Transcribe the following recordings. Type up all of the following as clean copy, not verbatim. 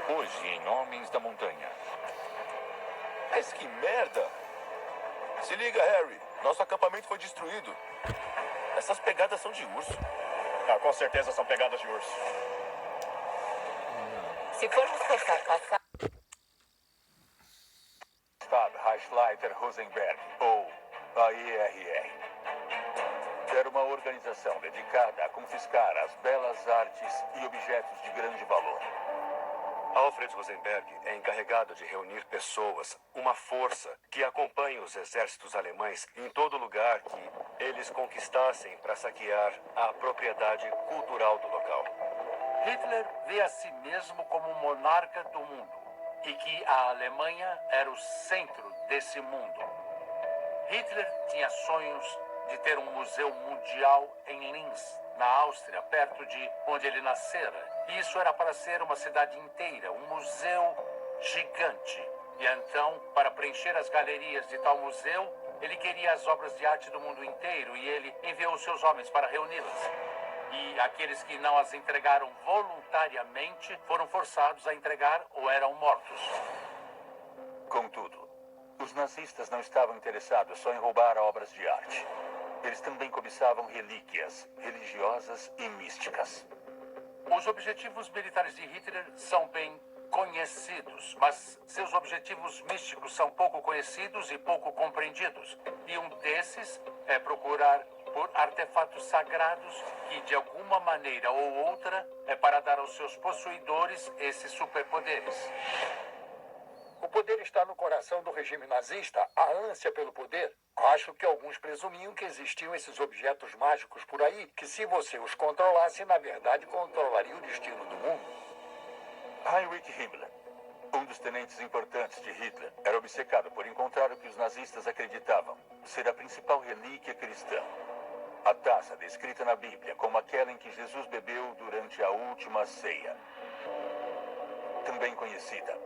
Hoje em Homens da Montanha. Mas que merda! Se liga, Harry. Nosso acampamento foi destruído. Essas pegadas são de urso. Ah, com certeza são pegadas de urso. Se formos forçar passar... Stab Reichsleiter Rosenberg, ou a IRR. Era uma organização dedicada a confiscar as belas artes e objetos de grande valor. Alfred Rosenberg é encarregado de reunir pessoas, uma força que acompanhe os exércitos alemães em todo lugar que eles conquistassem para saquear a propriedade cultural do local. Hitler vê a si mesmo como monarca do mundo e que a Alemanha era o centro desse mundo. Hitler tinha sonhos de ter um museu mundial em Linz, na Áustria, perto de onde ele nascera. Isso era para ser uma cidade inteira, um museu gigante. E então, para preencher as galerias de tal museu, ele queria as obras de arte do mundo inteiro e ele enviou seus homens para reuni-las. E aqueles que não as entregaram voluntariamente foram forçados a entregar ou eram mortos. Contudo, os nazistas não estavam interessados só em roubar obras de arte. Eles também cobiçavam relíquias religiosas e místicas. Os objetivos militares de Hitler são bem conhecidos, mas seus objetivos místicos são pouco conhecidos e pouco compreendidos. E um desses é procurar por artefatos sagrados que, de alguma maneira ou outra, é para dar aos seus possuidores esses superpoderes. O poder está no coração do regime nazista, a ânsia pelo poder. Acho que alguns presumiam que existiam esses objetos mágicos por aí, que se você os controlasse, na verdade, controlaria o destino do mundo. Heinrich Himmler, um dos tenentes importantes de Hitler, era obcecado por encontrar o que os nazistas acreditavam ser a principal relíquia cristã. A taça descrita na Bíblia como aquela em que Jesus bebeu durante a última ceia. Também conhecida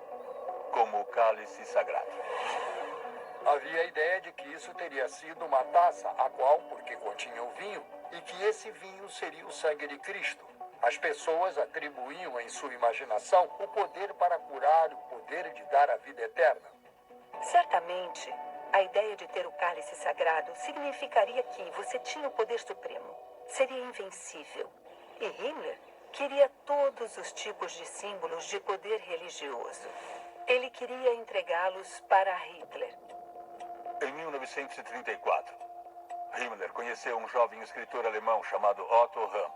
como o cálice sagrado. Havia a ideia de que isso teria sido uma taça, a qual, porque continha o vinho, e que esse vinho seria o sangue de Cristo. As pessoas atribuíam em sua imaginação o poder para curar, o poder de dar a vida eterna. Certamente, a ideia de ter o cálice sagrado significaria que você tinha o poder supremo. Seria invencível. E Himmler queria todos os tipos de símbolos de poder religioso. Ele queria entregá-los para Hitler. Em 1934, Himmler conheceu um jovem escritor alemão chamado Otto Hahn,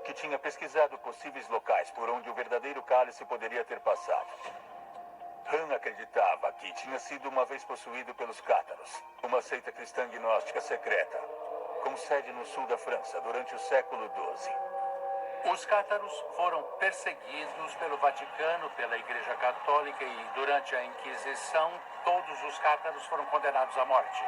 que tinha pesquisado possíveis locais por onde o verdadeiro cálice poderia ter passado. Hahn acreditava que tinha sido uma vez possuído pelos cátaros, uma seita cristã gnóstica secreta, com sede no sul da França durante o século XII. Os cátaros foram perseguidos pelo Vaticano, pela Igreja Católica e, durante a Inquisição, todos os cátaros foram condenados à morte.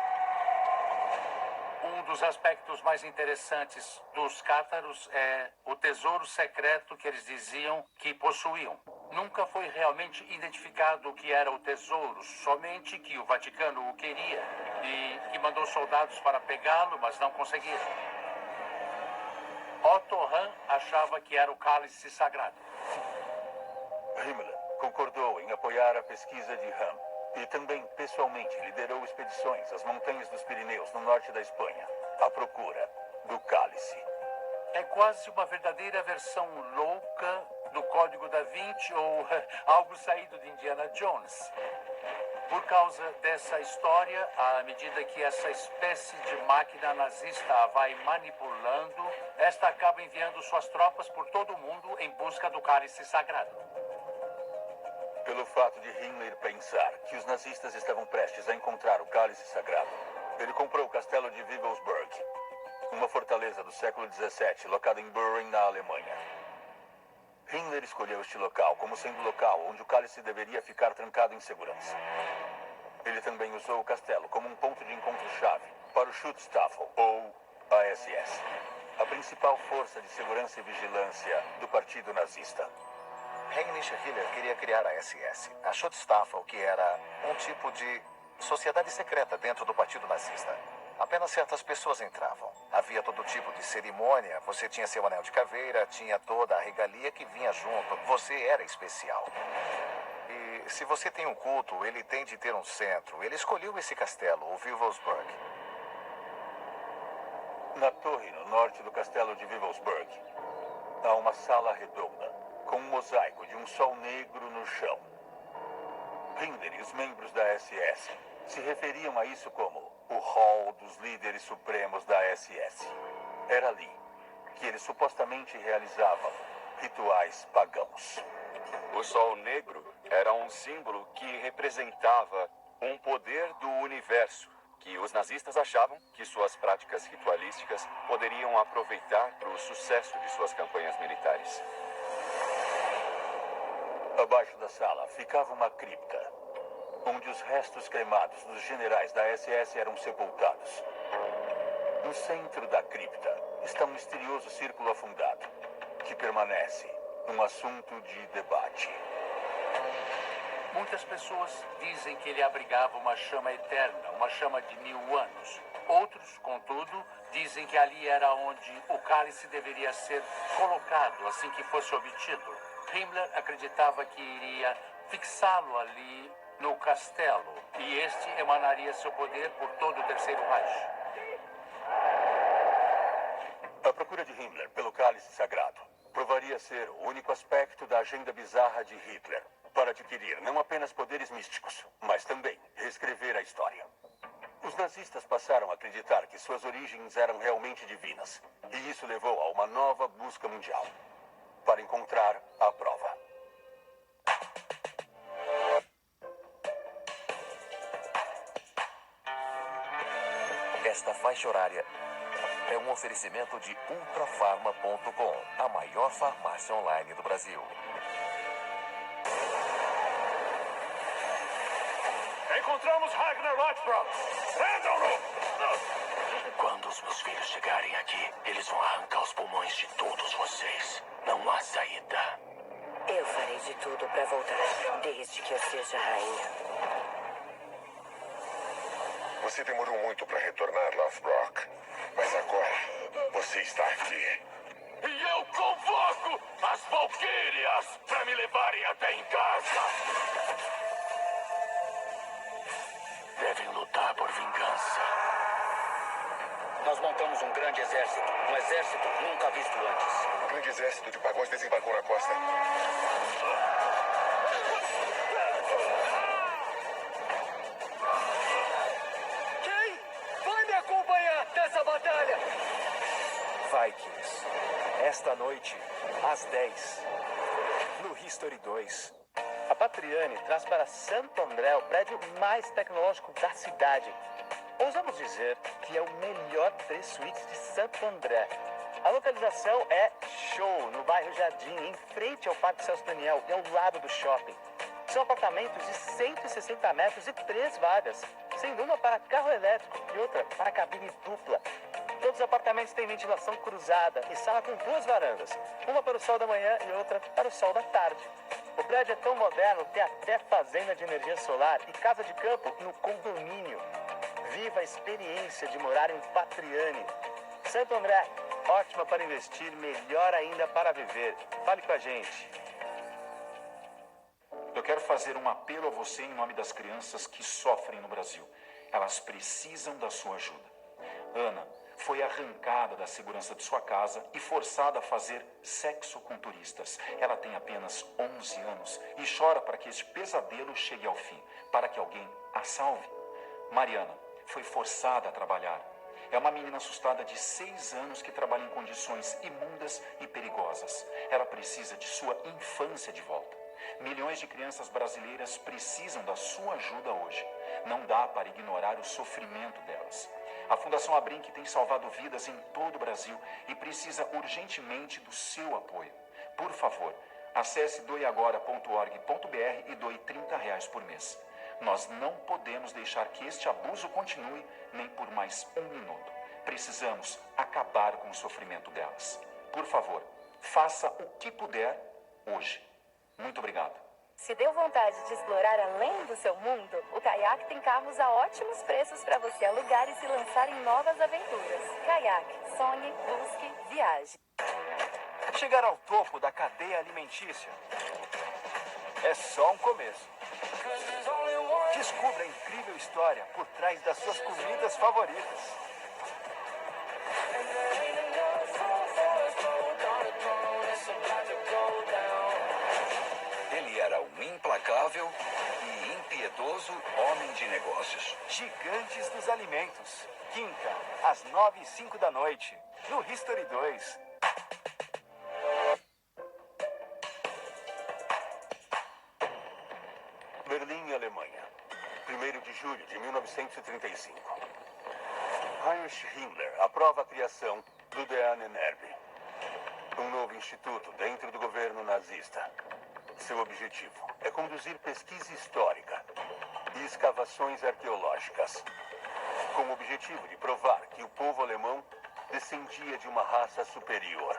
Um dos aspectos mais interessantes dos cátaros é o tesouro secreto que eles diziam que possuíam. Nunca foi realmente identificado o que era o tesouro, somente que o Vaticano o queria e que mandou soldados para pegá-lo, mas não conseguiram. Otto Hahn achava que era o cálice sagrado. Himmler concordou em apoiar a pesquisa de Hahn e também, pessoalmente, liderou expedições às montanhas dos Pirineus, no norte da Espanha, à procura do cálice. É quase uma verdadeira versão louca do Código da Vinci ou algo saído de Indiana Jones. Por causa dessa história, à medida que essa espécie de máquina nazista a vai manipulando, esta acaba enviando suas tropas por todo o mundo em busca do cálice sagrado. Pelo fato de Himmler pensar que os nazistas estavam prestes a encontrar o cálice sagrado, ele comprou o castelo de Wigelsburg, uma fortaleza do século XVII, locada em Büren, na Alemanha. Himmler escolheu este local como sendo o local onde o cálice deveria ficar trancado em segurança. Ele também usou o castelo como um ponto de encontro-chave para o Schutzstaffel, ou a SS, a principal força de segurança e vigilância do partido nazista. Heinrich Himmler queria criar a SS, a Schutzstaffel, que era um tipo de sociedade secreta dentro do partido nazista. Apenas certas pessoas entravam. Havia todo tipo de cerimônia. Você tinha seu anel de caveira, tinha toda a regalia que vinha junto. Você era especial. E se você tem um culto, ele tem de ter um centro. Ele escolheu esse castelo, o Vivelsburg. Na torre, no norte do castelo de Vivelsburg, há uma sala redonda, com um mosaico de um sol negro no chão. Himmler e os membros da SS se referiam a isso como o Hall dos Líderes Supremos da SS. Era ali que eles supostamente realizavam rituais pagãos. O Sol Negro era um símbolo que representava um poder do universo, que os nazistas achavam que suas práticas ritualísticas poderiam aproveitar para o sucesso de suas campanhas militares. Abaixo da sala ficava uma cripta, onde os restos cremados dos generais da SS eram sepultados. No centro da cripta está um misterioso círculo afundado, que permanece um assunto de debate. Muitas pessoas dizem que ele abrigava uma chama eterna, uma chama de 1000 anos. Outros, contudo, dizem que ali era onde o cálice deveria ser colocado assim que fosse obtido. Himmler acreditava que iria fixá-lo ali no castelo, e este emanaria seu poder por todo o Terceiro Reich. A procura de Himmler pelo cálice sagrado provaria ser o único aspecto da agenda bizarra de Hitler para adquirir não apenas poderes místicos, mas também reescrever a história. Os nazistas passaram a acreditar que suas origens eram realmente divinas, e isso levou a uma nova busca mundial para encontrar a prova. Esta faixa horária é um oferecimento de ultrafarma.com, a maior farmácia online do Brasil. Encontramos Ragnar Lothbrok! Prendam-no! Quando os meus filhos chegarem aqui, eles vão arrancar os pulmões de todos vocês. Não há saída. Eu farei de tudo para voltar, desde que eu seja rainha. Você demorou muito para retornar, Lothbrok. Mas agora, você está aqui. E eu convoco as Valquírias para me levarem até em casa. Devem lutar por vingança. Nós montamos um grande exército. Um exército nunca visto antes. Um grande exército de pagões desembarcou na costa. Quem vai me acompanhar nessa batalha? Vikings, esta noite, às 10, no History 2. A Patriani traz para Santo André o prédio mais tecnológico da cidade. Ousamos dizer que é o melhor 3 suítes de Santo André. A localização é show, no bairro Jardim, em frente ao Parque Celso Daniel e ao lado do shopping. São apartamentos de 160 metros e 3 vagas, sendo uma para carro elétrico e outra para cabine dupla. Todos os apartamentos têm ventilação cruzada e sala com 2 varandas, uma para o sol da manhã e outra para o sol da tarde. O prédio é tão moderno que tem até fazenda de energia solar e casa de campo no condomínio. Viva a experiência de morar em Patriani. Santo André, ótima para investir, melhor ainda para viver. Fale com a gente. Eu quero fazer um apelo a você em nome das crianças que sofrem no Brasil. Elas precisam da sua ajuda. Ana foi arrancada da segurança de sua casa e forçada a fazer sexo com turistas. Ela tem apenas 11 anos e chora para que este pesadelo chegue ao fim, para que alguém a salve. Mariana foi forçada a trabalhar. É uma menina assustada de 6 anos que trabalha em condições imundas e perigosas. Ela precisa de sua infância de volta. Milhões de crianças brasileiras precisam da sua ajuda hoje. Não dá para ignorar o sofrimento delas. A Fundação Abrinq tem salvado vidas em todo o Brasil e precisa urgentemente do seu apoio. Por favor, acesse doeagora.org.br e doe R$30 por mês. Nós não podemos deixar que este abuso continue nem por mais 1 minuto. Precisamos acabar com o sofrimento delas. Por favor, faça o que puder hoje. Muito obrigado. Se deu vontade de explorar além do seu mundo, o Kayak tem carros a ótimos preços para você alugar e se lançar em novas aventuras. Kayak, sonhe, busque, viaje. Chegar ao topo da cadeia alimentícia é só um começo. Descubra a incrível história por trás das suas comidas favoritas. Ele era um implacável e impiedoso homem de negócios. Gigantes dos Alimentos. Quinta, às 9h05 da noite, no History 2. Berlim, Alemanha. 1º de julho de 1935. Heinrich Himmler aprova a criação do DANNERB, um novo instituto dentro do governo nazista. Seu objetivo é conduzir pesquisa histórica e escavações arqueológicas, com o objetivo de provar que o povo alemão descendia de uma raça superior.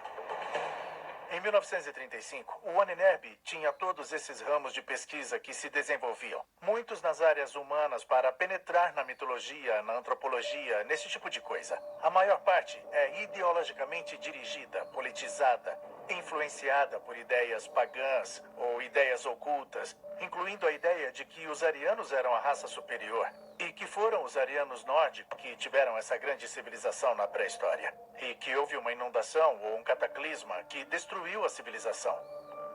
Em 1935, o ANNERB tinha todos esses ramos de pesquisa que se desenvolviam. Muitos nas áreas humanas para penetrar na mitologia, na antropologia, nesse tipo de coisa. A maior parte é ideologicamente dirigida, politizada, influenciada por ideias pagãs ou ideias ocultas, incluindo a ideia de que os arianos eram a raça superior e que foram os arianos nórdicos que tiveram essa grande civilização na pré-história e que houve uma inundação ou um cataclisma que destruiu a civilização.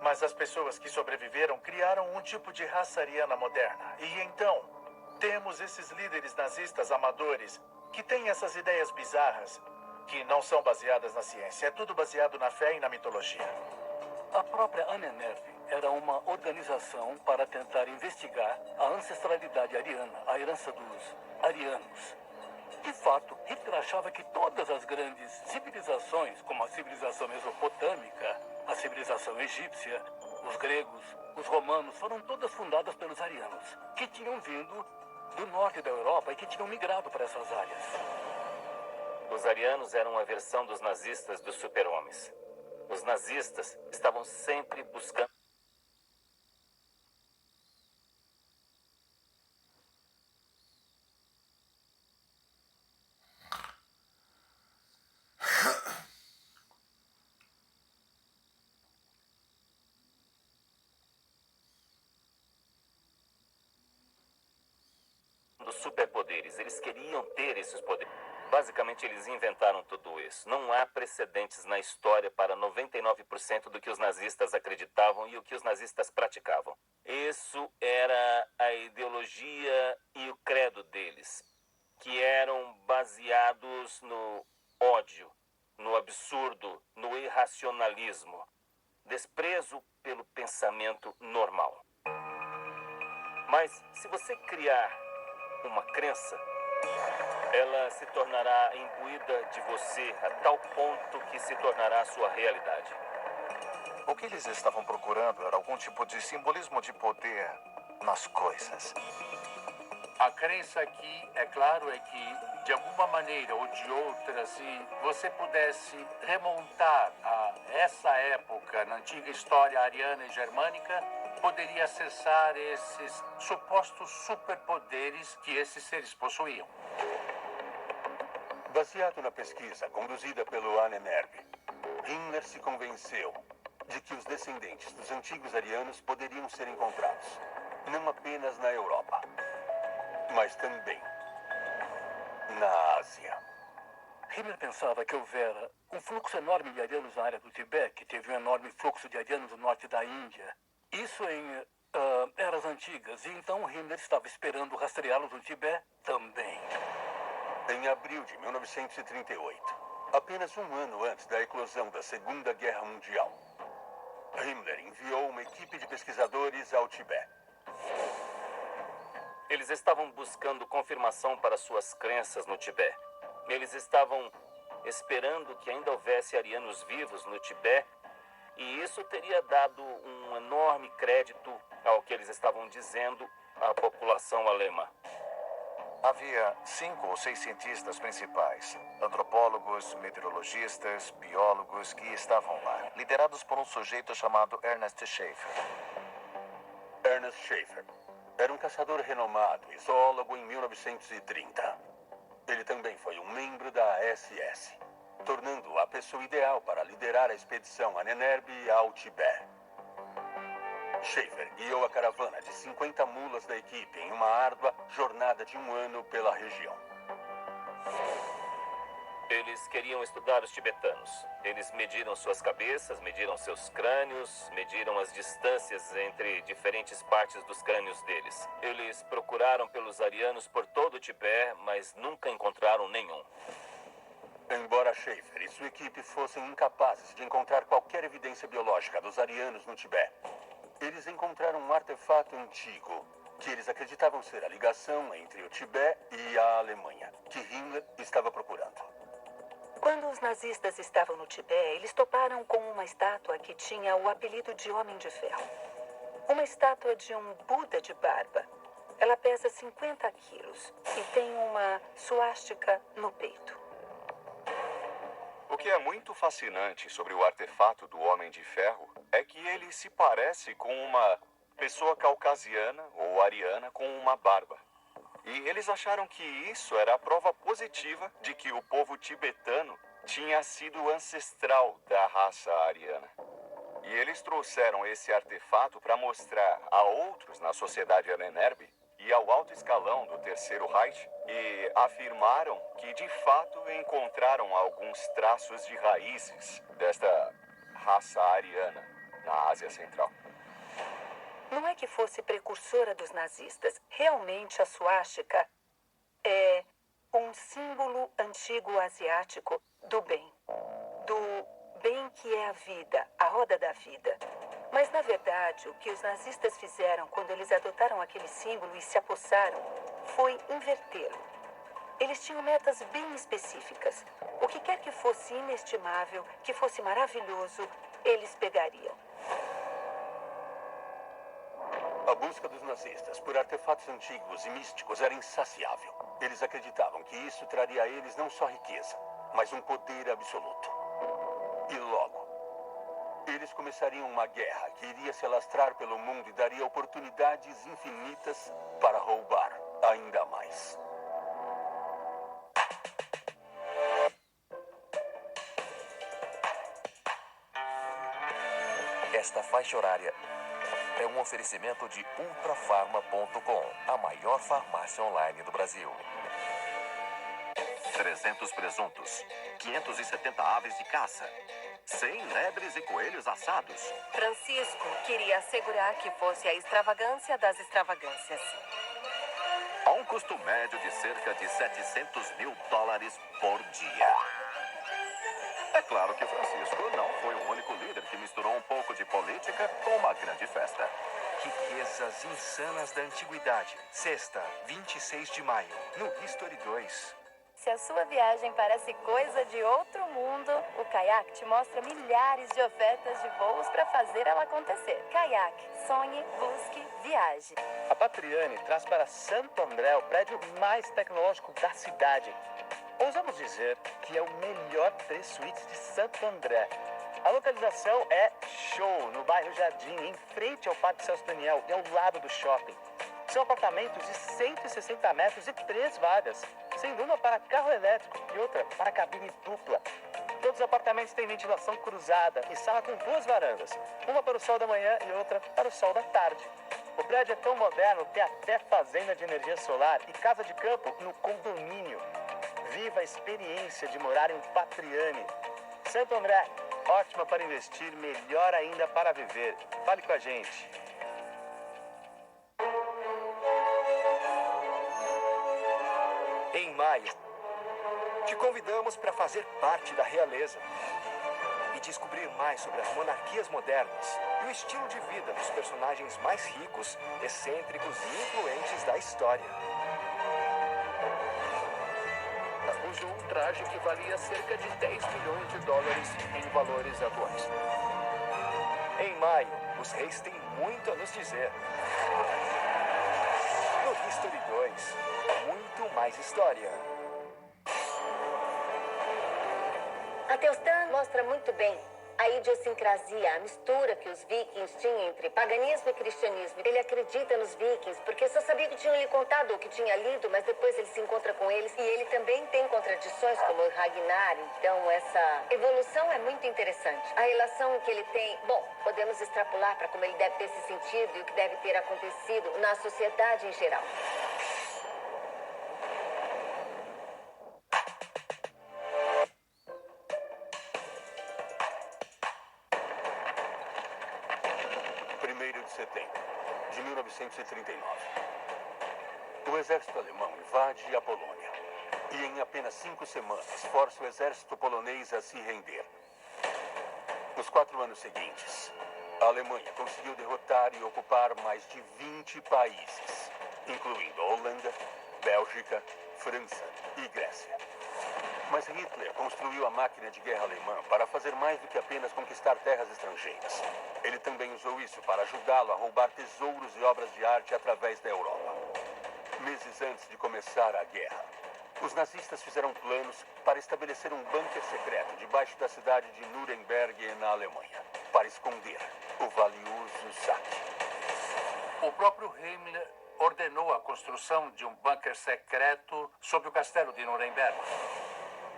Mas as pessoas que sobreviveram criaram um tipo de raça ariana moderna. E então, temos esses líderes nazistas amadores que têm essas ideias bizarras que não são baseadas na ciência. É tudo baseado na fé e na mitologia. A própria ANNERB era uma organização para tentar investigar a ancestralidade ariana, a herança dos arianos. De fato, Hitler achava que todas as grandes civilizações, como a civilização mesopotâmica, a civilização egípcia, os gregos, os romanos, foram todas fundadas pelos arianos, que tinham vindo do norte da Europa e que tinham migrado para essas áreas. Os arianos eram a versão dos nazistas dos super-homens. Os nazistas estavam sempre buscando superpoderes. Eles queriam ter esses poderes. Basicamente, eles inventaram tudo isso. Não há precedentes na história para 99% do que os nazistas acreditavam e o que os nazistas praticavam. Isso era a ideologia e o credo deles, que eram baseados no ódio, no absurdo, no irracionalismo, desprezo pelo pensamento normal. Mas se você criar uma crença, ela se tornará imbuída de você a tal ponto que se tornará a sua realidade. O que eles estavam procurando era algum tipo de simbolismo de poder nas coisas. A crença aqui, é claro, é que, de alguma maneira ou de outra, se você pudesse remontar a essa época na antiga história ariana e germânica, poderia acessar esses supostos superpoderes que esses seres possuíam. Baseado na pesquisa conduzida pelo ANNERB, Himmler se convenceu de que os descendentes dos antigos arianos poderiam ser encontrados, não apenas na Europa, mas também na Ásia. Himmler pensava que houvera um fluxo enorme de arianos na área do Tibete, que teve um enorme fluxo de arianos no norte da Índia. Isso em eras antigas, e então Himmler estava esperando rastreá-los no Tibete também. Em abril de 1938, apenas um ano antes da eclosão da Segunda Guerra Mundial, Himmler enviou uma equipe de pesquisadores ao Tibete. Eles estavam buscando confirmação para suas crenças no Tibete. Eles estavam esperando que ainda houvesse arianos vivos no Tibete, e isso teria dado um enorme crédito ao que eles estavam dizendo à população alemã. Havia 5 ou 6 cientistas principais, antropólogos, meteorologistas, biólogos que estavam lá, liderados por um sujeito chamado Ernest Schaefer. Ernest Schaefer era um caçador renomado e zoólogo em 1930. Ele também foi um membro da SS, tornando-o a pessoa ideal para liderar a expedição Ahnenerbe ao Tibete. Schaefer guiou a caravana de 50 mulas da equipe em uma árdua jornada de 1 ano pela região. Eles queriam estudar os tibetanos. Eles mediram suas cabeças, mediram seus crânios, mediram as distâncias entre diferentes partes dos crânios deles. Eles procuraram pelos arianos por todo o Tibete, mas nunca encontraram nenhum. Embora Schaefer e sua equipe fossem incapazes de encontrar qualquer evidência biológica dos arianos no Tibete, eles encontraram um artefato antigo que eles acreditavam ser a ligação entre o Tibete e a Alemanha, que Himmler estava procurando. Quando os nazistas estavam no Tibete, eles toparam com uma estátua que tinha o apelido de Homem de Ferro. Uma estátua de um Buda de barba. Ela pesa 50 quilos e tem uma suástica no peito. O que é muito fascinante sobre o artefato do Homem de Ferro é que ele se parece com uma pessoa caucasiana ou ariana com uma barba. E eles acharam que isso era a prova positiva de que o povo tibetano tinha sido ancestral da raça ariana. E eles trouxeram esse artefato para mostrar a outros na sociedade Ahnenerbe e ao alto escalão do Terceiro Reich e afirmaram que de fato encontraram alguns traços de raízes desta raça ariana na Ásia Central. Não é que fosse precursora dos nazistas. Realmente a suástica é um símbolo antigo asiático do bem. Do bem que é a vida, a roda da vida. Mas, na verdade, o que os nazistas fizeram quando eles adotaram aquele símbolo e se apossaram foi invertê-lo. Eles tinham metas bem específicas. O que quer que fosse inestimável, que fosse maravilhoso, eles pegariam. A busca dos nazistas por artefatos antigos e místicos era insaciável. Eles acreditavam que isso traria a eles não só riqueza, mas um poder absoluto. E logo, eles começariam uma guerra que iria se alastrar pelo mundo e daria oportunidades infinitas para roubar ainda mais. Esta faixa horária é um oferecimento de ultrafarma.com, a maior farmácia online do Brasil. 300 presuntos, 570 aves de caça, 100 lebres e coelhos assados. Francisco queria assegurar que fosse a extravagância das extravagâncias. A um custo médio de cerca de $700 mil por dia. É claro que Francisco não foi o único líder que misturou um pouco de política com uma grande festa. Riquezas insanas da antiguidade. Sexta, 26 de maio, no History 2. Se a sua viagem parece coisa de outro mundo, o Kayak te mostra milhares de ofertas de voos para fazer ela acontecer. Kayak, sonhe, busque, viaje. A Patriani traz para Santo André o prédio mais tecnológico da cidade. Ousamos dizer que é o melhor 3 suítes de Santo André. A localização é show, no bairro Jardim, em frente ao Parque Celso Daniel e ao lado do shopping. São apartamentos de 160 metros e 3 vagas, sendo uma para carro elétrico e outra para cabine dupla. Todos os apartamentos têm ventilação cruzada e sala com 2 varandas, uma para o sol da manhã e outra para o sol da tarde. O prédio é tão moderno, tem até fazenda de energia solar e casa de campo no condomínio. Viva a experiência de morar em Patriani. Santo André, ótima para investir, melhor ainda para viver. Fale com a gente. Em maio, te convidamos para fazer parte da realeza e descobrir mais sobre as monarquias modernas e o estilo de vida dos personagens mais ricos, excêntricos e influentes da história. Usou um traje que valia cerca de $10 milhões em valores atuais. Em maio, os reis têm muito a nos dizer. No History 2, muito mais história. A Teustan mostra muito bem a idiosincrasia, a mistura que os vikings tinham entre paganismo e cristianismo. Ele acredita nos vikings porque só sabia que tinham lhe contado ou que tinha lido, mas depois ele se encontra com eles e ele também tem contradições como o Ragnar. Então essa evolução é muito interessante. A relação que ele tem, bom, podemos extrapolar para como ele deve ter se sentido e o que deve ter acontecido na sociedade em geral. Setembro de 1939. O exército alemão invade a Polônia e em apenas 5 semanas força o exército polonês a se render. Nos 4 anos seguintes, a Alemanha conseguiu derrotar e ocupar mais de 20 países, incluindo Holanda, Bélgica, França e Grécia. Mas Hitler construiu a máquina de guerra alemã para fazer mais do que apenas conquistar terras estrangeiras. Ele também usou isso para ajudá-lo a roubar tesouros e obras de arte através da Europa. Meses antes de começar a guerra, os nazistas fizeram planos para estabelecer um bunker secreto debaixo da cidade de Nuremberg, na Alemanha, para esconder o valioso saque. O próprio Himmler ordenou a construção de um bunker secreto sob o castelo de Nuremberg.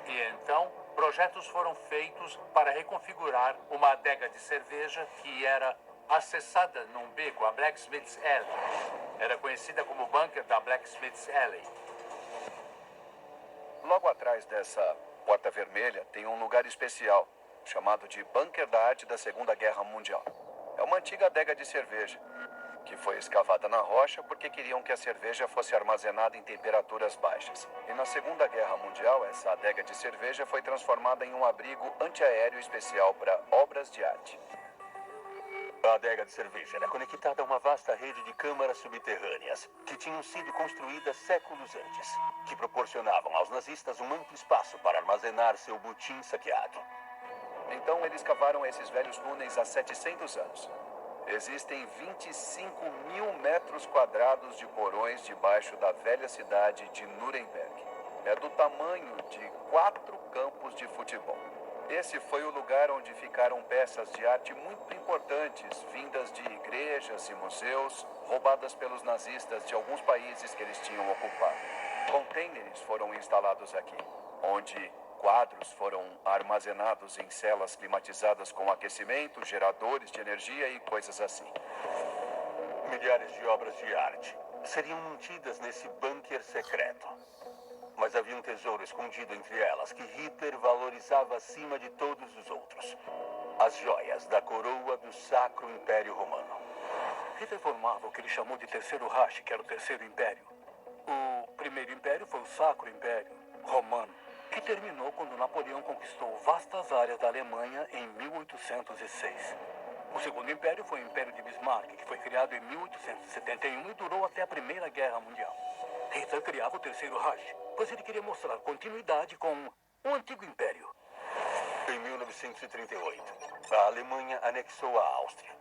E então, projetos foram feitos para reconfigurar uma adega de cerveja que era acessada num beco, a Blacksmith's Alley. Era conhecida como bunker da Blacksmith's Alley. Logo atrás dessa porta vermelha tem um lugar especial, chamado de Bunker da Arte da Segunda Guerra Mundial. É uma antiga adega de cerveja, que foi escavada na rocha porque queriam que a cerveja fosse armazenada em temperaturas baixas. E na Segunda Guerra Mundial, essa adega de cerveja foi transformada em um abrigo antiaéreo especial para obras de arte. A adega de cerveja era conectada a uma vasta rede de câmaras subterrâneas que tinham sido construídas séculos antes, que proporcionavam aos nazistas um amplo espaço para armazenar seu butim saqueado. Então eles cavaram esses velhos túneis há 700 anos. Existem 25 mil metros quadrados de porões debaixo da velha cidade de Nuremberg. É do tamanho de 4 campos de futebol. Esse foi o lugar onde ficaram peças de arte muito importantes, vindas de igrejas e museus, roubadas pelos nazistas de alguns países que eles tinham ocupado. Containers foram instalados aqui, onde quadros foram armazenados em celas climatizadas com aquecimento, geradores de energia e coisas assim. Milhares de obras de arte seriam mantidas nesse bunker secreto. Mas havia um tesouro escondido entre elas que Hitler valorizava acima de todos os outros. As joias da coroa do Sacro Império Romano. Hitler formava o que ele chamou de Terceiro Reich, que era o Terceiro Império. O Primeiro Império foi o Sacro Império Romano, que terminou quando Napoleão conquistou vastas áreas da Alemanha em 1806. O Segundo Império foi o Império de Bismarck, que foi criado em 1871 e durou até a Primeira Guerra Mundial. Hitler criava o Terceiro Reich, pois ele queria mostrar continuidade com o Antigo Império. Em 1938, a Alemanha anexou a Áustria.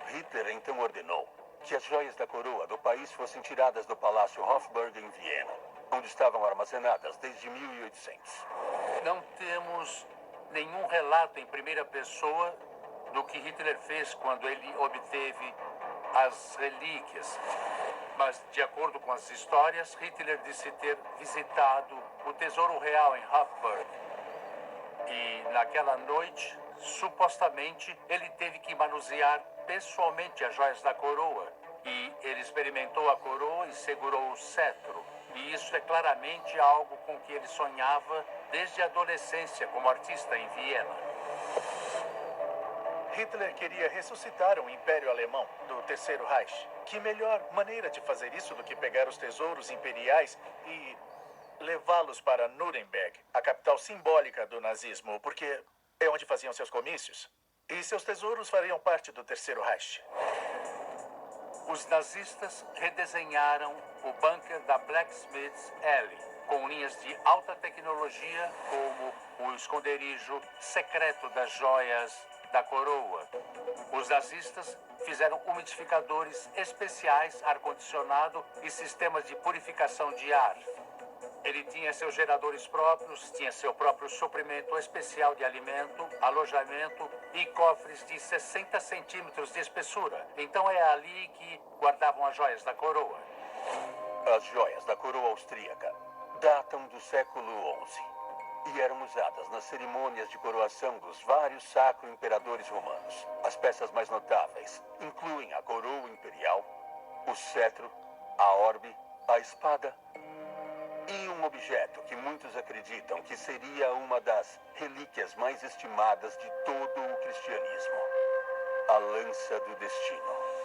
Hitler então ordenou que as joias da coroa do país fossem tiradas do Palácio Hofburg em Viena, onde estavam armazenadas desde 1800. Não temos nenhum relato em primeira pessoa do que Hitler fez quando ele obteve as relíquias. Mas, de acordo com as histórias, Hitler disse ter visitado o Tesouro Real em Hofburg. E, naquela noite, supostamente, ele teve que manusear pessoalmente as joias da coroa. E ele experimentou a coroa e segurou o cetro. E isso é claramente algo com que ele sonhava desde a adolescência como artista em Viena. Hitler queria ressuscitar o Império Alemão do Terceiro Reich. Que melhor maneira de fazer isso do que pegar os tesouros imperiais e levá-los para Nuremberg, a capital simbólica do nazismo, porque é onde faziam seus comícios. E seus tesouros fariam parte do Terceiro Reich. Os nazistas redesenharam o bunker da Blacksmith's Alley, com linhas de alta tecnologia, como o esconderijo secreto das joias da coroa. Os nazistas fizeram umidificadores especiais, ar-condicionado e sistemas de purificação de ar. Ele tinha seus geradores próprios, tinha seu próprio suprimento especial de alimento, alojamento e cofres de 60 centímetros de espessura. Então é ali que guardavam as joias da coroa. As joias da coroa austríaca datam do século XI e eram usadas nas cerimônias de coroação dos vários sacro-imperadores romanos. As peças mais notáveis incluem a coroa imperial, o cetro, a orbe, a espada e um objeto que muitos acreditam que seria uma das relíquias mais estimadas de todo o cristianismo: a lança do destino.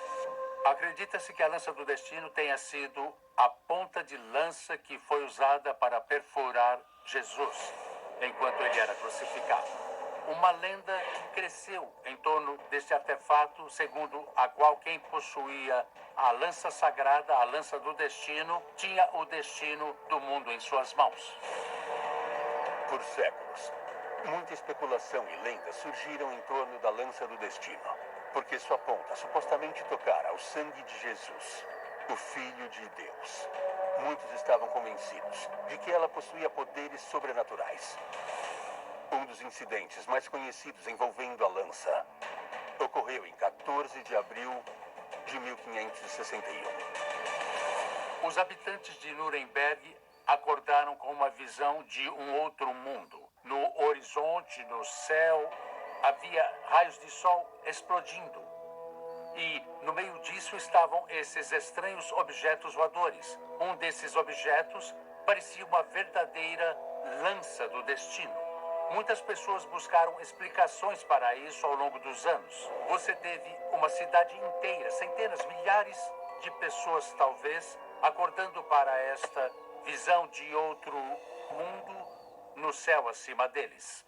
Acredita-se que a lança do destino tenha sido a ponta de lança que foi usada para perfurar Jesus enquanto ele era crucificado. Uma lenda cresceu em torno deste artefato, segundo a qual quem possuía a lança sagrada, a lança do destino, tinha o destino do mundo em suas mãos. Por séculos, muita especulação e lendas surgiram em torno da lança do destino, porque sua ponta supostamente tocara o sangue de Jesus, o Filho de Deus. Muitos estavam convencidos de que ela possuía poderes sobrenaturais. Um dos incidentes mais conhecidos envolvendo a lança ocorreu em 14 de abril de 1561. Os habitantes de Nuremberg acordaram com uma visão de um outro mundo. No horizonte, no céu, havia raios de sol explodindo. E no meio disso estavam esses estranhos objetos voadores. Um desses objetos parecia uma verdadeira lança do destino. Muitas pessoas buscaram explicações para isso ao longo dos anos. Você teve uma cidade inteira, centenas, milhares de pessoas, talvez, acordando para esta visão de outro mundo no céu acima deles.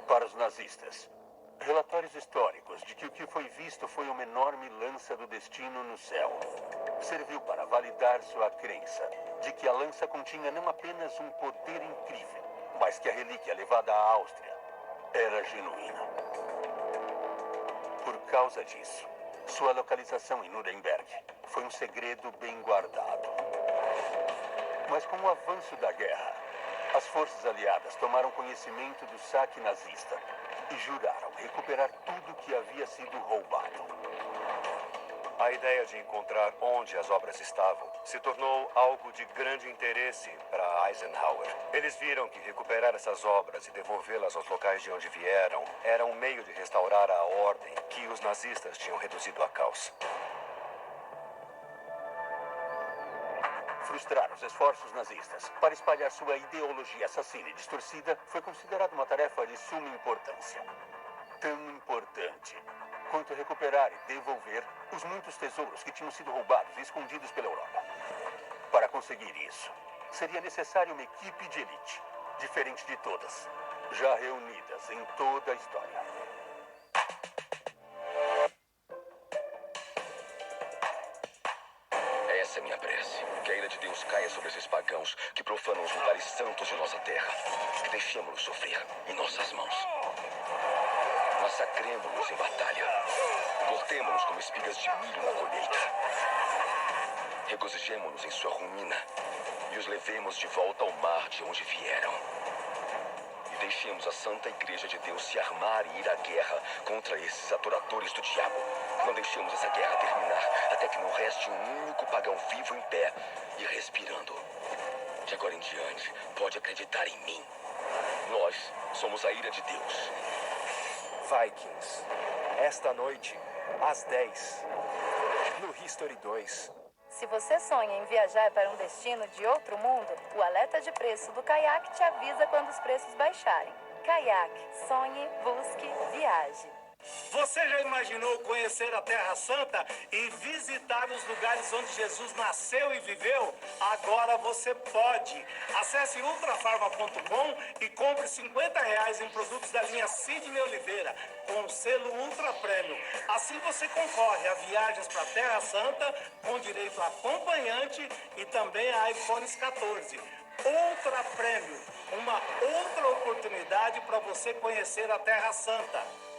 Para os nazistas, relatórios históricos de que o que foi visto foi uma enorme lança do destino no céu serviu para validar sua crença de que a lança continha não apenas um poder incrível, mas que a relíquia levada à Áustria era genuína. Por causa disso, sua localização em Nuremberg foi um segredo bem guardado. Mas com o avanço da guerra, as forças aliadas tomaram conhecimento do saque nazista e juraram recuperar tudo que havia sido roubado. A ideia de encontrar onde as obras estavam se tornou algo de grande interesse para Eisenhower. Eles viram que recuperar essas obras e devolvê-las aos locais de onde vieram era um meio de restaurar a ordem que os nazistas tinham reduzido a caos. Frustrar os esforços nazistas para espalhar sua ideologia assassina e distorcida foi considerado uma tarefa de suma importância. Tão importante quanto recuperar e devolver os muitos tesouros que tinham sido roubados e escondidos pela Europa. Para conseguir isso, seria necessária uma equipe de elite, diferente de todas, já reunidas em toda a história. Essa é minha prece. Que a ira de Deus caia sobre esses pagãos que profanam os lugares santos de nossa terra. Que deixemos-los sofrer em nossas mãos. Massacremos-los em batalha. Cortemos-los como espigas de milho na colheita. Regozijemo-nos em sua ruína e os levemos de volta ao mar de onde vieram. E deixemos a Santa Igreja de Deus se armar e ir à guerra contra esses adoradores do diabo. Não deixemos essa guerra terminar até que não reste um único pagão vivo em pé e respirando. De agora em diante, pode acreditar em mim. Nós somos a ira de Deus. Vikings, esta noite, às 10, no History 2. Se você sonha em viajar para um destino de outro mundo, o alerta de preço do Kayak te avisa quando os preços baixarem. Kayak, sonhe, busque, viaje. Você já imaginou conhecer a Terra Santa e visitar os lugares onde Jesus nasceu e viveu? Agora você pode. Acesse ultrafarma.com e compre R$50 em produtos da linha Sidney Oliveira, com o selo Ultra Prêmio. Assim você concorre a viagens para a Terra Santa, com direito a acompanhante e também a iPhones 14. Ultra Prêmio, uma outra oportunidade para você conhecer a Terra Santa.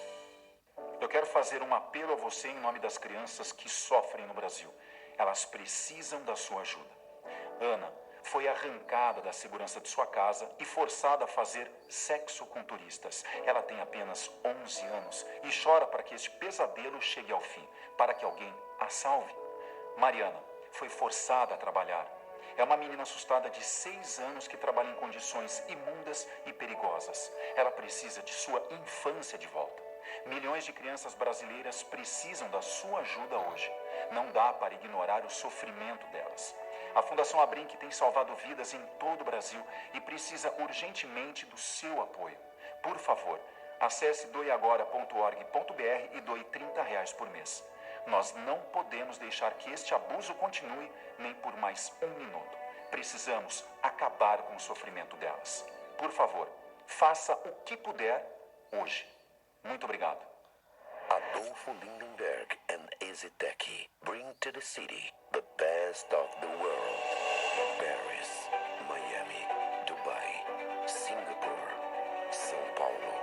Eu quero fazer um apelo a você em nome das crianças que sofrem no Brasil. Elas precisam da sua ajuda. Ana foi arrancada da segurança de sua casa e forçada a fazer sexo com turistas. Ela tem apenas 11 anos e chora para que este pesadelo chegue ao fim, para que alguém a salve. Mariana foi forçada a trabalhar. É uma menina assustada de 6 anos que trabalha em condições imundas e perigosas. Ela precisa de sua infância de volta. Milhões de crianças brasileiras precisam da sua ajuda hoje. Não dá para ignorar o sofrimento delas. A Fundação Abrinq tem salvado vidas em todo o Brasil e precisa urgentemente do seu apoio. Por favor, acesse doeagora.org.br e doe R$30 por mês. Nós não podemos deixar que este abuso continue nem por mais um minuto. Precisamos acabar com o sofrimento delas. Por favor, faça o que puder hoje. Muito obrigado. Adolfo Lindenberg and Eziteki bring to the city the best of the world. Paris, Miami, Dubai, Singapore, São Paulo.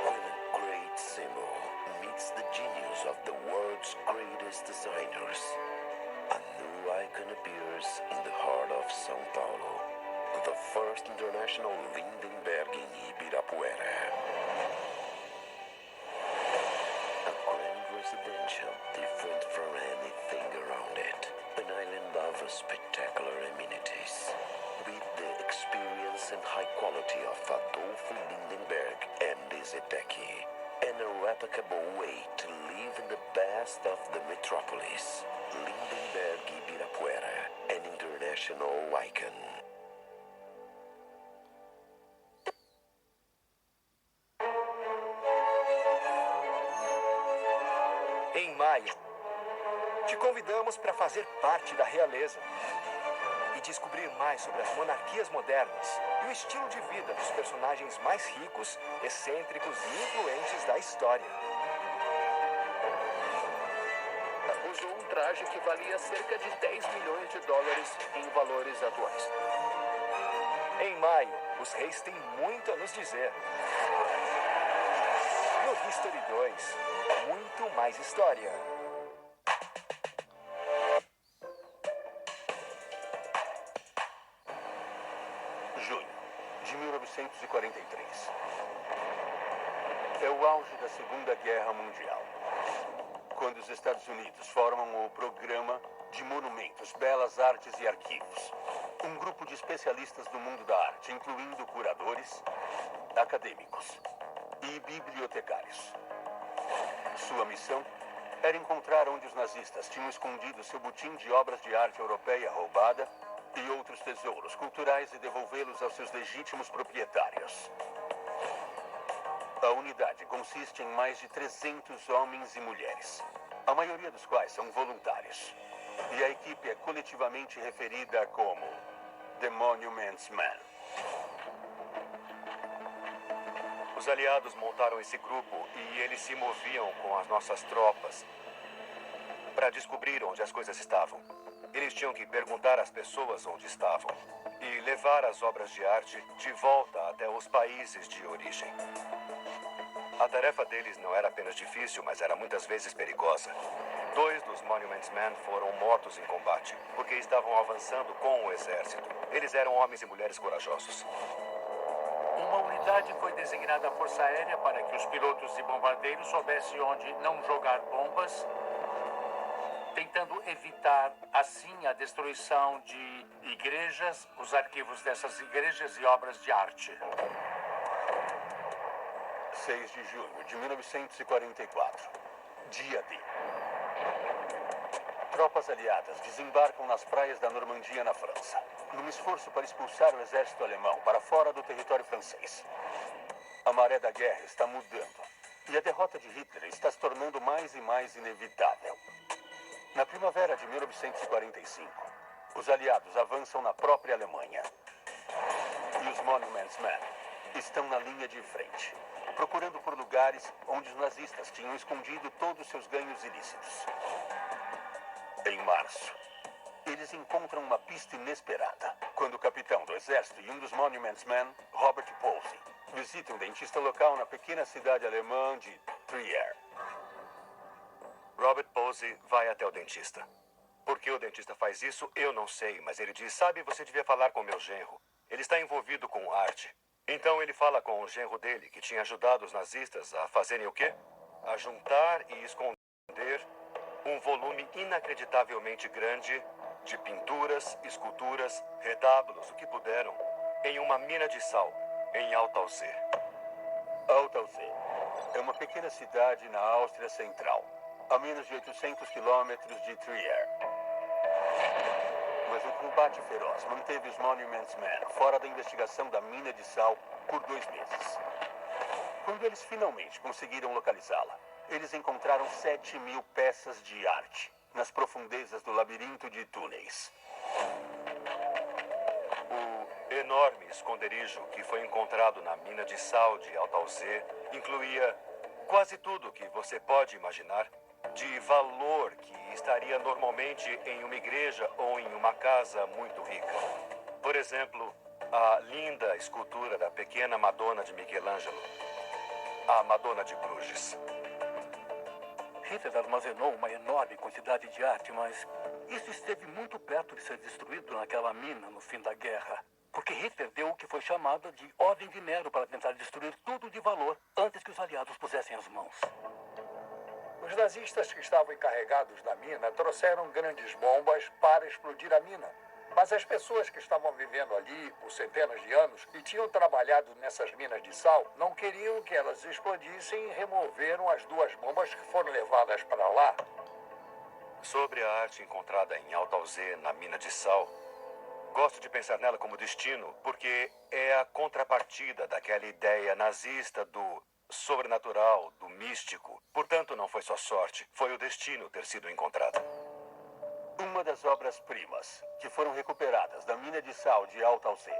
When a great symbol meets the genius of the world's greatest designers, a new icon appears in the heart of São Paulo. The first international Lindenberg in Ibirapuera. A grand residential different from anything around it. An island of spectacular amenities. With the experience and high quality of Adolfo Lindenberg and Eziteki. And a replicable way to live in the best of the metropolis. Lindenberg Ibirapuera, an international icon. Em maio, te convidamos para fazer parte da realeza e descobrir mais sobre as monarquias modernas e o estilo de vida dos personagens mais ricos, excêntricos e influentes da história. Usou um traje que valia cerca de 10 milhões de dólares em valores atuais. Em maio, os reis têm muito a nos dizer. No History 2, muito mais história. Junho de 1943. É o auge da Segunda Guerra Mundial. Quando os Estados Unidos formam o Programa de Monumentos, Belas Artes e Arquivos. Um grupo de especialistas do mundo da arte, incluindo curadores, acadêmicos e bibliotecários. Sua missão era encontrar onde os nazistas tinham escondido seu butim de obras de arte europeia roubada e outros tesouros culturais e devolvê-los aos seus legítimos proprietários. A unidade consiste em mais de 300 homens e mulheres, a maioria dos quais são voluntários. E a equipe é coletivamente referida como The Monuments Men. Os aliados montaram esse grupo e eles se moviam com as nossas tropas para descobrir onde as coisas estavam. Eles tinham que perguntar às pessoas onde estavam e levar as obras de arte de volta até os países de origem. A tarefa deles não era apenas difícil, mas era muitas vezes perigosa. 2 dos Monuments Men foram mortos em combate, porque estavam avançando com o exército. Eles eram homens e mulheres corajosos. Uma unidade foi designada à Força Aérea para que os pilotos e bombardeiros soubessem onde não jogar bombas, tentando evitar, assim, a destruição de igrejas, os arquivos dessas igrejas e obras de arte. 6 de junho de 1944. Dia D. Tropas aliadas desembarcam nas praias da Normandia, na França, num esforço para expulsar o exército alemão para fora do território francês. A maré da guerra está mudando e a derrota de Hitler está se tornando mais e mais inevitável. Na primavera de 1945, os aliados avançam na própria Alemanha. E os Monuments Men estão na linha de frente, procurando por lugares onde os nazistas tinham escondido todos seus ganhos ilícitos. Em março, eles encontram uma pista inesperada, quando o capitão do exército e um dos Monuments Men, Robert Posey, visitam um dentista local na pequena cidade alemã de Trier. Robert Posey vai até o dentista. Por que o dentista faz isso, eu não sei, mas ele diz, sabe, você devia falar com meu genro. Ele está envolvido com arte. Então ele fala com o genro dele, que tinha ajudado os nazistas a fazerem o quê? A juntar e esconder um volume inacreditavelmente grande de pinturas, esculturas, retábulos, o que puderam, em uma mina de sal, em Altalsee. Altalsee é uma pequena cidade na Áustria Central, a menos de 800 quilômetros de Trier. Mas um combate feroz manteve os Monuments Men fora da investigação da mina de sal por 2 meses. Quando eles finalmente conseguiram localizá-la, eles encontraram 7.000 peças de arte nas profundezas do labirinto de túneis. O enorme esconderijo que foi encontrado na mina de sal de Altalsee incluía quase tudo que você pode imaginar de valor que estaria normalmente em uma igreja ou em uma casa muito rica. Por exemplo, a linda escultura da pequena Madonna de Michelangelo, a Madonna de Bruges. Hitler armazenou uma enorme quantidade de arte, mas isso esteve muito perto de ser destruído naquela mina no fim da guerra. Porque Hitler deu o que foi chamado de Ordem de Nero para tentar destruir tudo de valor antes que os aliados pusessem as mãos. Os nazistas que estavam encarregados da mina trouxeram grandes bombas para explodir a mina. Mas as pessoas que estavam vivendo ali por centenas de anos e tinham trabalhado nessas minas de sal não queriam que elas explodissem e removeram as 2 bombas que foram levadas para lá. Sobre a arte encontrada em Altalsee, na mina de sal, gosto de pensar nela como destino, porque é a contrapartida daquela ideia nazista do sobrenatural, do místico. Portanto, não foi só sorte, foi o destino ter sido encontrada. Uma das obras-primas que foram recuperadas da mina de sal de Altalsee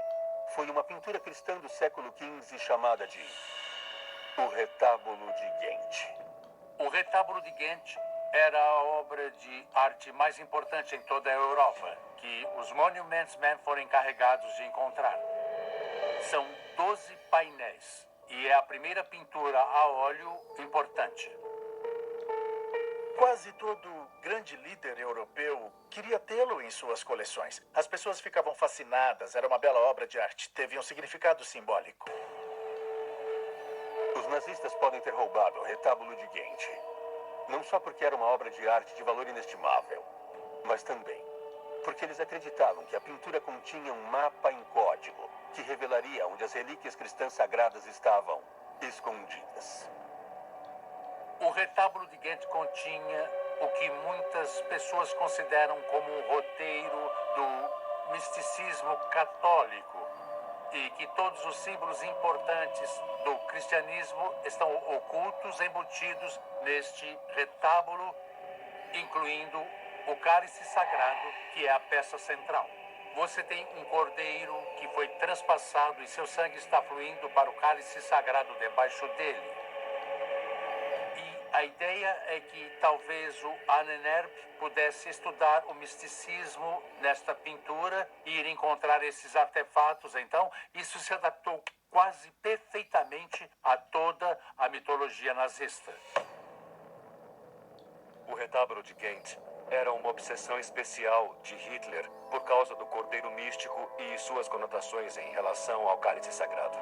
foi uma pintura cristã do século XV chamada de O Retábulo de Ghent. O Retábulo de Ghent era a obra de arte mais importante em toda a Europa, que os Monuments Men foram encarregados de encontrar. São 12 painéis e é a primeira pintura a óleo importante. Quase todo grande líder europeu queria tê-lo em suas coleções. As pessoas ficavam fascinadas, era uma bela obra de arte, teve um significado simbólico. Os nazistas podem ter roubado o Retábulo de Ghent, não só porque era uma obra de arte de valor inestimável, mas também porque eles acreditavam que a pintura continha um mapa em código que revelaria onde as relíquias cristãs sagradas estavam escondidas. O Retábulo de Ghent continha o que muitas pessoas consideram como um roteiro do misticismo católico e que todos os símbolos importantes do cristianismo estão ocultos, embutidos neste retábulo, incluindo o cálice sagrado, que é a peça central. Você tem um cordeiro que foi transpassado e seu sangue está fluindo para o cálice sagrado debaixo dele. A ideia é que talvez o Ahnenerbe pudesse estudar o misticismo nesta pintura e ir encontrar esses artefatos. Então, isso se adaptou quase perfeitamente a toda a mitologia nazista. O Retábulo de Ghent era uma obsessão especial de Hitler por causa do cordeiro místico e suas conotações em relação ao cálice sagrado.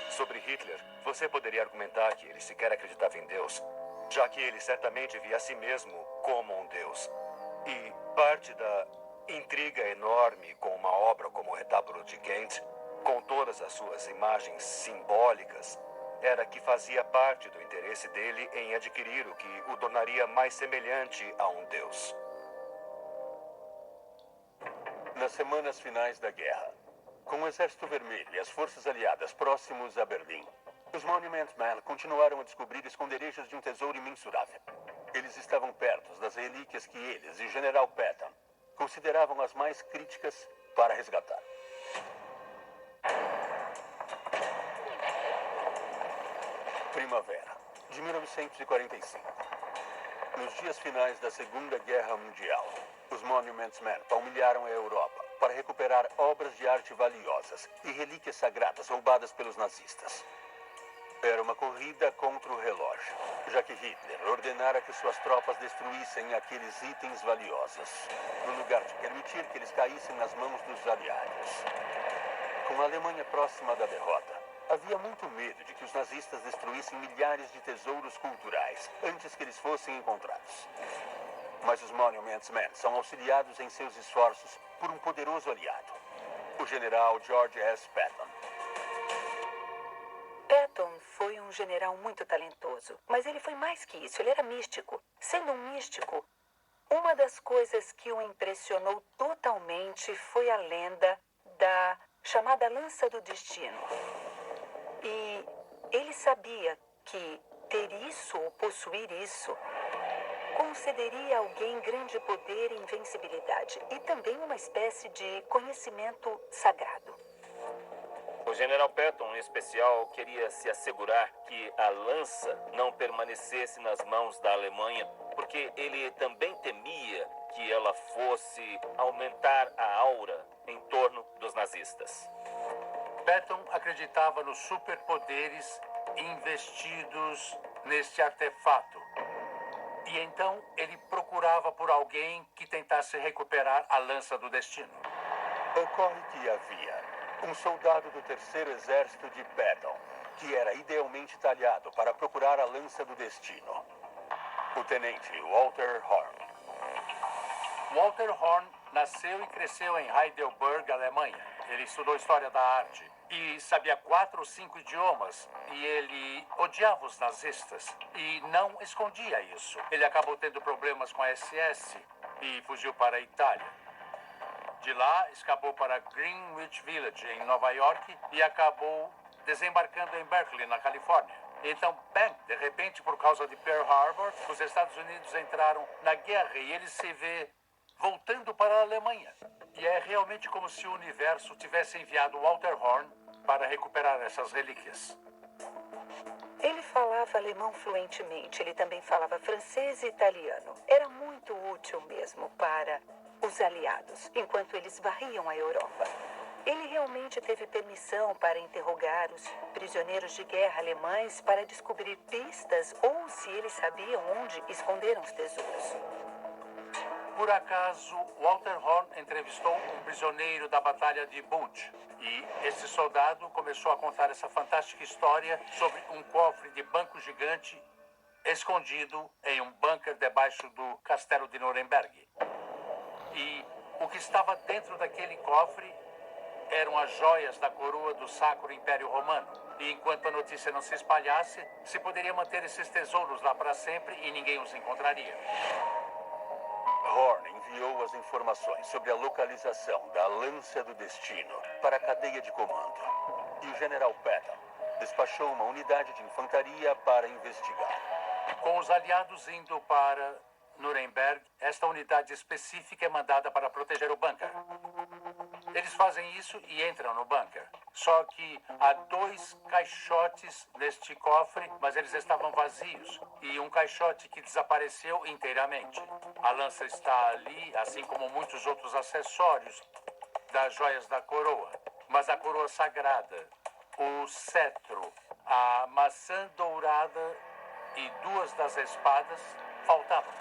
Sobre Hitler, você poderia argumentar que ele sequer acreditava em Deus, já que ele certamente via a si mesmo como um Deus. E parte da intriga enorme com uma obra como o Retábulo de Ghent, com todas as suas imagens simbólicas, era que fazia parte do interesse dele em adquirir o que o tornaria mais semelhante a um Deus. Nas semanas finais da guerra, com o Exército Vermelho e as forças aliadas próximos a Berlim, os Monuments Men continuaram a descobrir esconderijos de um tesouro imensurável. Eles estavam perto das relíquias que eles e o General Patton consideravam as mais críticas para resgatar. Primavera de 1945. Nos dias finais da Segunda Guerra Mundial, os Monuments Men palmilharam a Europa para recuperar obras de arte valiosas e relíquias sagradas roubadas pelos nazistas. Era uma corrida contra o relógio, já que Hitler ordenara que suas tropas destruíssem aqueles itens valiosos, no lugar de permitir que eles caíssem nas mãos dos aliados. Com a Alemanha próxima da derrota, havia muito medo de que os nazistas destruíssem milhares de tesouros culturais antes que eles fossem encontrados. Mas os Monuments Men são auxiliados em seus esforços por um poderoso aliado, o general George S. Patton. Patton foi um general muito talentoso, mas ele foi mais que isso, ele era místico. Sendo um místico, uma das coisas que o impressionou totalmente foi a lenda da chamada Lança do Destino. E ele sabia que ter isso ou possuir isso concederia a alguém grande poder e invencibilidade, e também uma espécie de conhecimento sagrado. O general Patton, em especial, queria se assegurar que a lança não permanecesse nas mãos da Alemanha, porque ele também temia que ela fosse aumentar a aura em torno dos nazistas. Patton acreditava nos superpoderes investidos neste artefato. E então ele procurava por alguém que tentasse recuperar a Lança do Destino. Ocorre que havia um soldado do terceiro exército de Patton, que era idealmente talhado para procurar a Lança do Destino. O tenente Walter Horn. Walter Horn nasceu e cresceu em Heidelberg, Alemanha. Ele estudou História da Arte e sabia 4 ou 5 idiomas. E ele odiava os nazistas e não escondia isso. Ele acabou tendo problemas com a SS e fugiu para a Itália. De lá, escapou para Greenwich Village, em Nova York, e acabou desembarcando em Berkeley, na Califórnia. Então, bang, de repente, por causa de Pearl Harbor, os Estados Unidos entraram na guerra e ele se vê voltando para a Alemanha. E é realmente como se o universo tivesse enviado Walter Horn para recuperar essas relíquias. Ele falava alemão fluentemente, ele também falava francês e italiano. Era muito útil mesmo para os aliados, enquanto eles varriam a Europa. Ele realmente teve permissão para interrogar os prisioneiros de guerra alemães para descobrir pistas ou se eles sabiam onde esconderam os tesouros. Por acaso, Walter Horn entrevistou um prisioneiro da Batalha de Bulge. E esse soldado começou a contar essa fantástica história sobre um cofre de banco gigante escondido em um bunker debaixo do castelo de Nuremberg. E o que estava dentro daquele cofre eram as joias da coroa do Sacro Império Romano. E enquanto a notícia não se espalhasse, se poderia manter esses tesouros lá para sempre e ninguém os encontraria. Horn enviou as informações sobre a localização da Lança do Destino para a cadeia de comando. E o general Patton despachou uma unidade de infantaria para investigar. Com os aliados indo para Nuremberg, esta unidade específica é mandada para proteger o bunker. Eles fazem isso e entram no bunker. Só que há 2 caixotes neste cofre, mas eles estavam vazios. E um caixote que desapareceu inteiramente. A lança está ali, assim como muitos outros acessórios das joias da coroa. Mas a coroa sagrada, o cetro, a maçã dourada e 2 das espadas faltavam.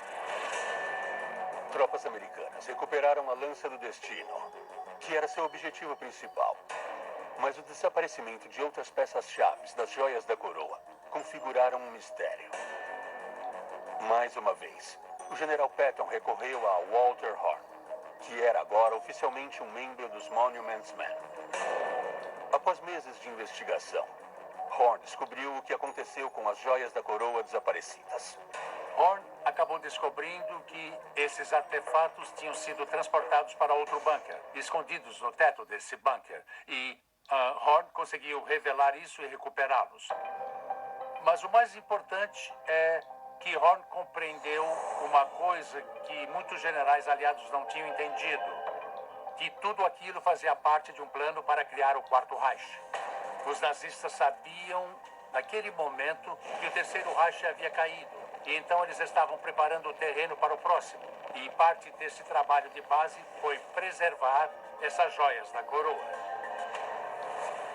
Tropas americanas recuperaram a Lança do Destino, que era seu objetivo principal. Mas o desaparecimento de outras peças-chave das joias da coroa configuraram um mistério. Mais uma vez, o general Patton recorreu a Walter Horn, que era agora oficialmente um membro dos Monuments Men. Após meses de investigação, Horn descobriu o que aconteceu com as joias da coroa desaparecidas. Horn acabou descobrindo que esses artefatos tinham sido transportados para outro bunker, escondidos no teto desse bunker. E Horn conseguiu revelar isso e recuperá-los. Mas o mais importante é que Horn compreendeu uma coisa que muitos generais aliados não tinham entendido. Que tudo aquilo fazia parte de um plano para criar o Quarto Reich. Os nazistas sabiam, naquele momento, que o Terceiro Reich havia caído. E então eles estavam preparando o terreno para o próximo. E parte desse trabalho de base foi preservar essas joias da coroa.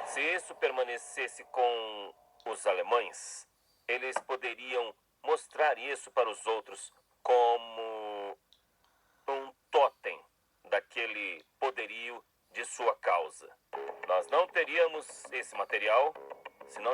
Se isso permanecesse com os alemães, eles poderiam mostrar isso para os outros como um totem daquele poderio de sua causa. Nós não teríamos esse material